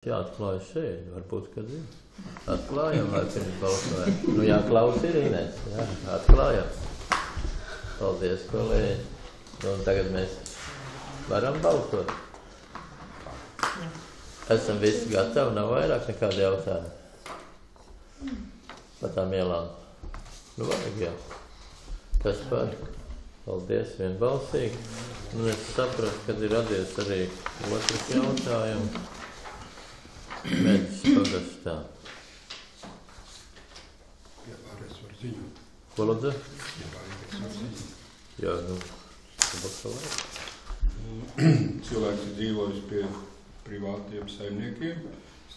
Jāatklāj sēdi, varbūt, kad ir. Atklājam, lai pirms balsojam. Nu, jāklaus ir Ines, jā, atklājam. Paldies, kolēģi. Nu, tagad mēs varam balsot. Esam visi gatavi, nav vairāk nekādi jautājumi. Par tām ielām. Nu, vajag jau. Kas par? Paldies, vienbalsīgi. Nu, es sapratu, kad ir radies arī otrs jautājums. Mēģis pagastā. Ja pārējais var ziņot. Ko lūdzu? Ja pārējais var ziņot. Jā, nu, bakalē. Cilvēks ir dzīvojis pie privātiem saimniekiem,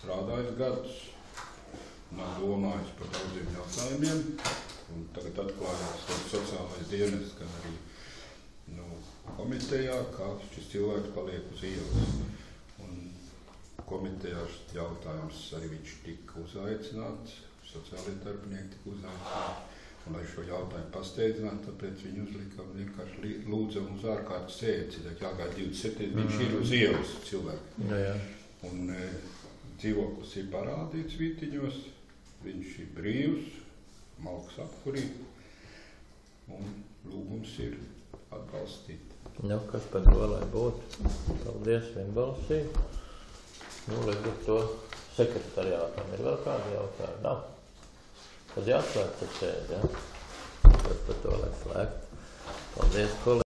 strādājis gadus, nav domājis par daudziem jautājumiem, un tagad atklājās sociālais dienests, gan arī komitejā, kā šis cilvēks paliek uz ielas. Komitejā jautājums arī viņš tika uzaicināts, sociālie darbinieki tika uzaicināti, un lai šo jautājumu pasteidzinātu, tāpēc viņi uzlika vienkārši lūdzam uz ārkārtas sēdi, jāgāja 27, viņš ir uz ielas cilvēki. Jā. Un dzīvoklis ir parādīts Vītiņos, viņš ir brīvs, malks apkurī, un lūgums ir atbalstīt. Nu, kas par to, lai būtu? Paldies, vienbalsīgi. Nu, līdz ar to sekretariātam ir vēl kādi jautājumi? Nav. Tad jāslēgt ar sēdi, jā? Tad par to, lai slēgt. Paldies, kolēģi.